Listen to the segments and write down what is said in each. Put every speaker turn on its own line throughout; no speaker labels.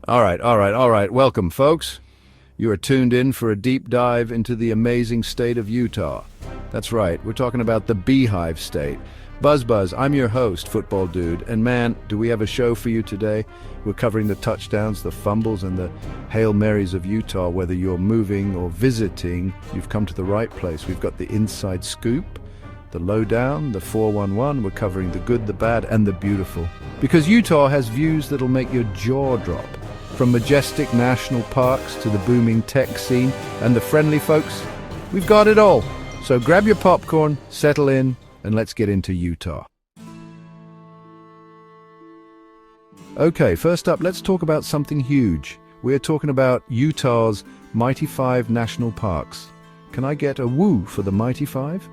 All right. Welcome, folks. You are tuned in for a deep dive into the amazing state of Utah. That's right, we're talking about the Beehive State. Buzz, I'm your host, Football Dude, and man, do we have a show for you today. We're covering the touchdowns, the fumbles, and the Hail Marys of Utah. Whether you're moving or visiting, you've come to the right place. We've got the inside scoop, the lowdown, the 411. We're covering the good, the bad, and the beautiful. Because Utah has views that'll make your jaw drop. From majestic national parks to the booming tech scene and the friendly folks, we've got it all. So grab your popcorn, settle in, and let's get into Utah. Okay, first up, let's talk about something huge. We're talking about Utah's Mighty Five National Parks. Can I get a woo for the Mighty Five?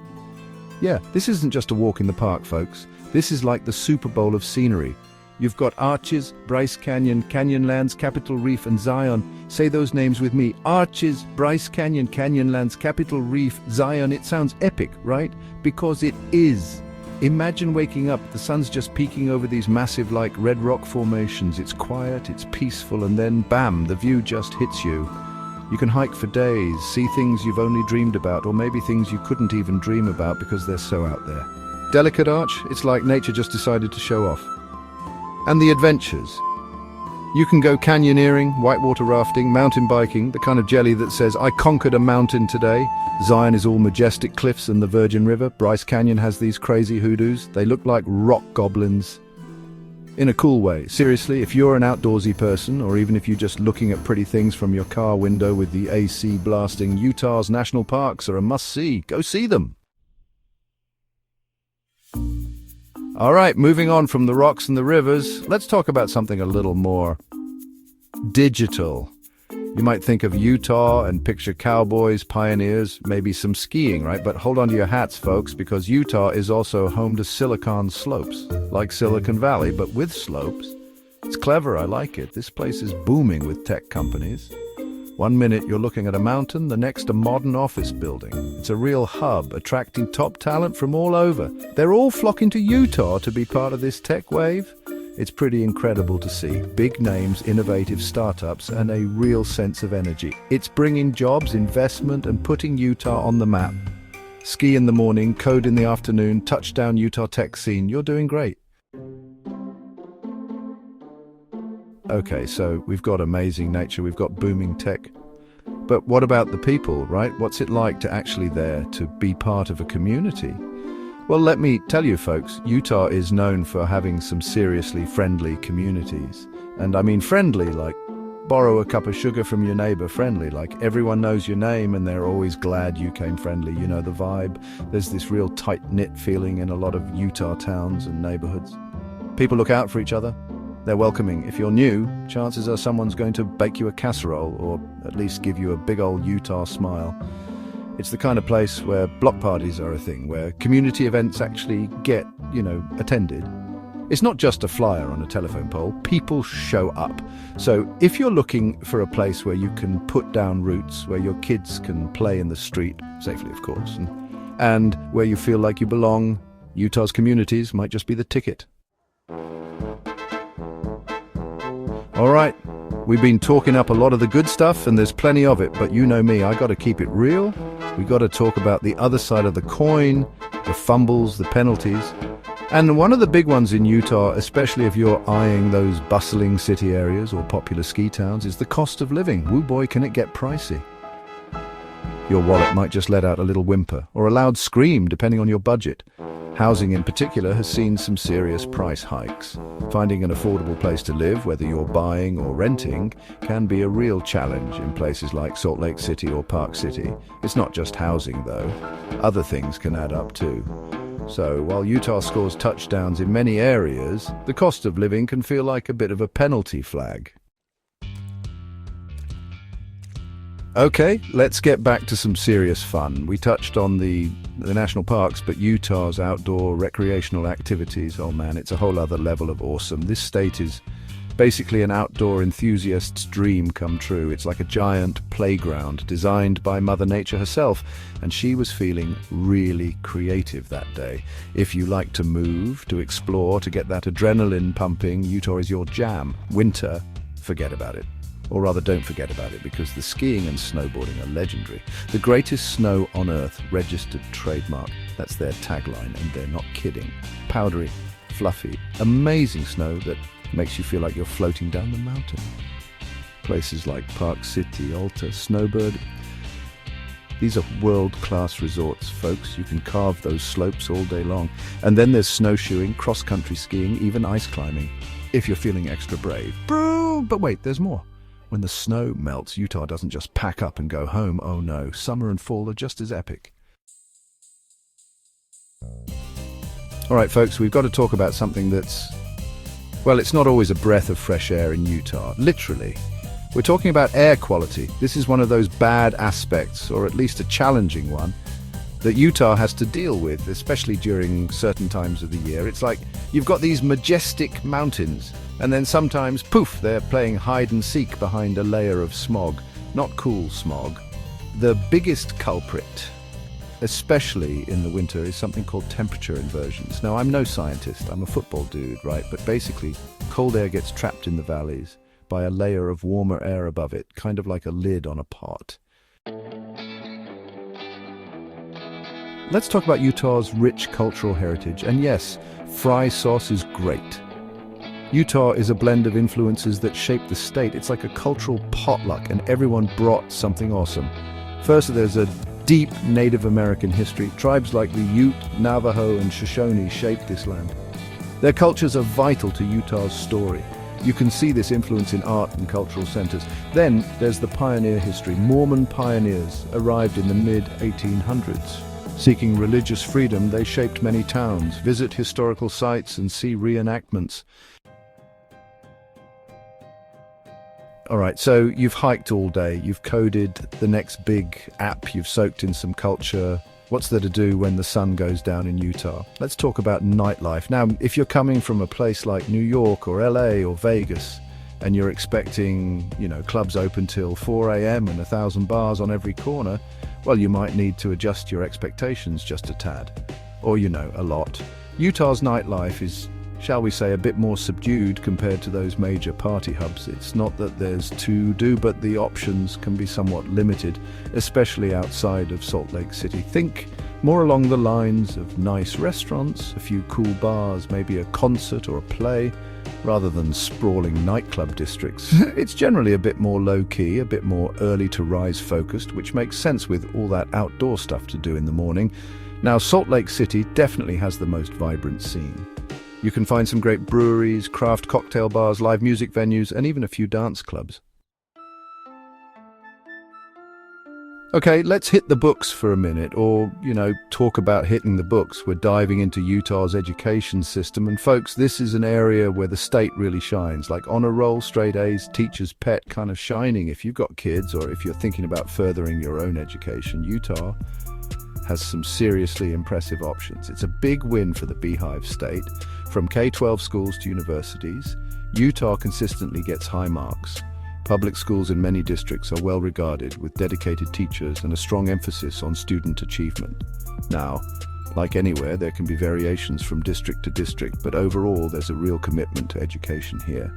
Yeah, this isn't just a walk in the park, folks. This is like the Super Bowl of scenery. You've got Arches, Bryce Canyon, Canyonlands, Capitol Reef, and Zion. Say those names with me. Arches, Bryce Canyon, Canyonlands, Capitol Reef, Zion. It sounds epic, right? Because it is. Imagine waking up, the sun's just peeking over these massive, red rock formations. It's quiet, it's peaceful, and then, bam, the view just hits you. You can hike for days, see things you've only dreamed about, or maybe things you couldn't even dream about because they're so out there. Delicate Arch, it's like nature just decided to show off. And the adventures. You can go canyoneering, whitewater rafting, mountain biking, the kind of jelly that says, I conquered a mountain today. Zion is all majestic cliffs and the Virgin River. Bryce Canyon has these crazy hoodoos. They look like rock goblins. In a cool way. Seriously, if you're an outdoorsy person, or even if you're just looking at pretty things from your car window with the AC blasting, Utah's national parks are a must-see. Go see them. All right, moving on from the rocks and the rivers, let's talk about something a little more digital. You might think of Utah and picture cowboys, pioneers, maybe some skiing, right? But hold on to your hats, folks, because Utah is also home to Silicon Slopes, like Silicon Valley, but with slopes. It's clever, I like it. This place is booming with tech companies. One minute you're looking at a mountain, the next a modern office building. It's a real hub, attracting top talent from all over. They're all flocking to Utah to be part of this tech wave. It's pretty incredible to see. Big names, innovative startups, and a real sense of energy. It's bringing jobs, investment, and putting Utah on the map. Ski in the morning, code in the afternoon, touchdown Utah tech scene. You're doing great. Okay, so we've got amazing nature, we've got booming tech. But what about the people, right? What's it like to actually there, to be part of a community? Well, let me tell you folks, Utah is known for having some seriously friendly communities. And I mean friendly, like borrow a cup of sugar from your neighbor, friendly, like everyone knows your name and they're always glad you came friendly. You know the vibe. There's this real tight-knit feeling in a lot of Utah towns and neighborhoods. People look out for each other. They're welcoming. If you're new, chances are someone's going to bake you a casserole or at least give you a big old Utah smile. It's the kind of place where block parties are a thing, where community events actually get, attended. It's not just a flyer on a telephone pole. People show up. So if you're looking for a place where you can put down roots, where your kids can play in the street, safely of course, and where you feel like you belong, Utah's communities might just be the ticket. All right, we've been talking up a lot of the good stuff, and there's plenty of it, but you know me, I got to keep it real. We got to talk about the other side of the coin, the fumbles, the penalties. And one of the big ones in Utah, especially if you're eyeing those bustling city areas or popular ski towns, is the cost of living. Woo boy, can it get pricey. Your wallet might just let out a little whimper, or a loud scream, depending on your budget. Housing in particular has seen some serious price hikes. Finding an affordable place to live, whether you're buying or renting, can be a real challenge in places like Salt Lake City or Park City. It's not just housing, though. Other things can add up, too. So, while Utah scores touchdowns in many areas, the cost of living can feel like a bit of a penalty flag. Okay, let's get back to some serious fun. We touched on the national parks, but Utah's outdoor recreational activities, oh man, it's a whole other level of awesome. This state is basically an outdoor enthusiast's dream come true. It's like a giant playground designed by Mother Nature herself, and she was feeling really creative that day. If you like to move, to explore, to get that adrenaline pumping, Utah is your jam. Winter, forget about it. Or rather, don't forget about it, because the skiing and snowboarding are legendary. The greatest snow on Earth, registered trademark. That's their tagline, and they're not kidding. Powdery, fluffy, amazing snow that makes you feel like you're floating down the mountain. Places like Park City, Alta, Snowbird. These are world-class resorts, folks. You can carve those slopes all day long. And then there's snowshoeing, cross-country skiing, even ice climbing, if you're feeling extra brave. But wait, there's more. When the snow melts, Utah doesn't just pack up and go home. Oh no, summer and fall are just as epic. All right, folks, we've got to talk about something that's, well, it's not always a breath of fresh air in Utah, literally. We're talking about air quality. This is one of those bad aspects, or at least a challenging one, that Utah has to deal with, especially during certain times of the year. It's like you've got these majestic mountains, and then sometimes, poof, they're playing hide and seek behind a layer of smog. Not cool smog. The biggest culprit, especially in the winter, is something called temperature inversions. Now, I'm no scientist, I'm a football dude, right? But basically, cold air gets trapped in the valleys by a layer of warmer air above it, kind of like a lid on a pot. Let's talk about Utah's rich cultural heritage. And yes, fry sauce is great. Utah is a blend of influences that shape the state. It's like a cultural potluck, and everyone brought something awesome. First, there's a deep Native American history. Tribes like the Ute, Navajo, and Shoshone shaped this land. Their cultures are vital to Utah's story. You can see this influence in art and cultural centers. Then there's the pioneer history. Mormon pioneers arrived in the mid-1800s. Seeking religious freedom, they shaped many towns. Visit historical sites and see reenactments. All right, so you've hiked all day, you've coded the next big app, you've soaked in some culture. What's there to do when the sun goes down in Utah? Let's talk about nightlife. Now, if you're coming from a place like New York or LA or Vegas, and you're expecting, clubs open till 4 a.m. and 1,000 bars on every corner, well, you might need to adjust your expectations just a tad. Or, a lot. Utah's nightlife is, shall we say, a bit more subdued compared to those major party hubs. It's not that there's to do, but the options can be somewhat limited, especially outside of Salt Lake City. Think more along the lines of nice restaurants, a few cool bars, maybe a concert or a play, rather than sprawling nightclub districts. It's generally a bit more low-key, a bit more early-to-rise focused, which makes sense with all that outdoor stuff to do in the morning. Now, Salt Lake City definitely has the most vibrant scene. You can find some great breweries, craft cocktail bars, live music venues, and even a few dance clubs. Okay, let's hit the books for a minute, or, talk about hitting the books. We're diving into Utah's education system, and folks, this is an area where the state really shines, like honor roll, straight A's, teacher's pet kind of shining. If you've got kids, or if you're thinking about furthering your own education, Utah has some seriously impressive options. It's a big win for the Beehive State. From K-12 schools to universities, Utah consistently gets high marks. Public schools in many districts are well regarded, with dedicated teachers and a strong emphasis on student achievement. Now, like anywhere, there can be variations from district to district, but overall there's a real commitment to education here.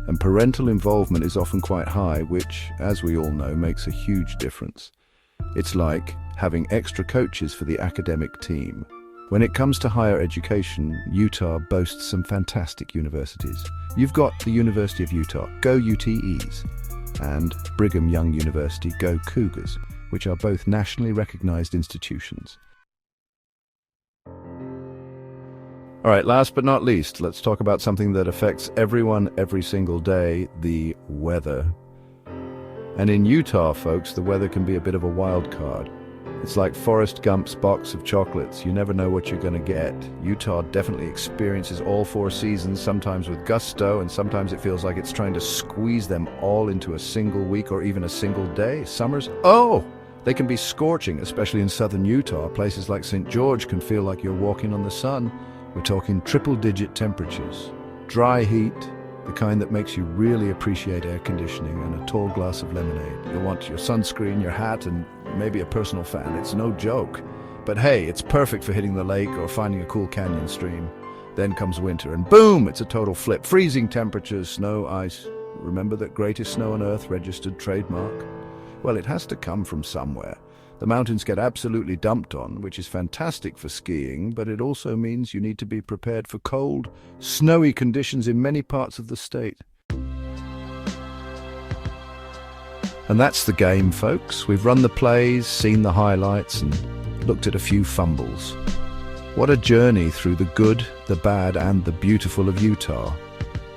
And parental involvement is often quite high, which, as we all know, makes a huge difference. It's like having extra coaches for the academic team. When it comes to higher education, Utah boasts some fantastic universities. You've got the University of Utah, go UTEs, and Brigham Young University, go Cougars, which are both nationally recognized institutions. All right, last but not least, let's talk about something that affects everyone every single day, the weather. And in Utah, folks, the weather can be a bit of a wild card. It's like Forrest Gump's box of chocolates. You never know what you're going to get. Utah definitely experiences all four seasons, sometimes with gusto, and sometimes it feels like it's trying to squeeze them all into a single week or even a single day. Summers, they can be scorching, especially in southern Utah. Places like St. George can feel like you're walking on the sun. We're talking triple-digit temperatures. Dry heat, the kind that makes you really appreciate air conditioning, and a tall glass of lemonade. You'll want your sunscreen, your hat, and maybe a personal fan. It's no joke. But hey, it's perfect for hitting the lake or finding a cool canyon stream. Then comes winter, and boom, it's a total flip. Freezing temperatures, snow, ice. Remember that greatest snow on Earth registered trademark? Well, it has to come from somewhere. The mountains get absolutely dumped on, which is fantastic for skiing, but it also means you need to be prepared for cold, snowy conditions in many parts of the state. And that's the game, folks. We've run the plays, seen the highlights, and looked at a few fumbles. What a journey through the good, the bad, and the beautiful of Utah.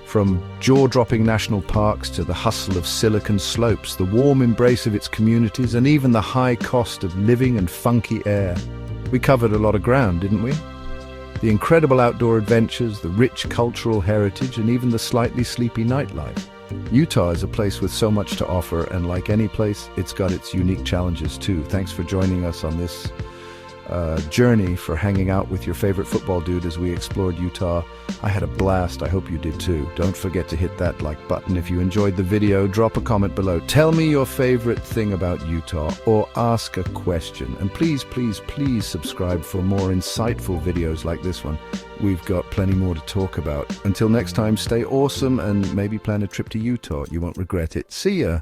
From jaw-dropping national parks to the hustle of Silicon Slopes, the warm embrace of its communities, and even the high cost of living and funky air. We covered a lot of ground, didn't we? The incredible outdoor adventures, the rich cultural heritage, and even the slightly sleepy nightlife. Utah is a place with so much to offer, and like any place, it's got its unique challenges too. Thanks for joining us on this journey, for hanging out with your favorite football dude as we explored Utah. I had a blast. I hope you did too. Don't forget to hit that like button if you enjoyed the video. Drop a comment below. Tell me your favorite thing about Utah, or ask a question. And please, please, please subscribe for more insightful videos like this one. We've got plenty more to talk about. Until next time, stay awesome and maybe plan a trip to Utah. You won't regret it. See ya!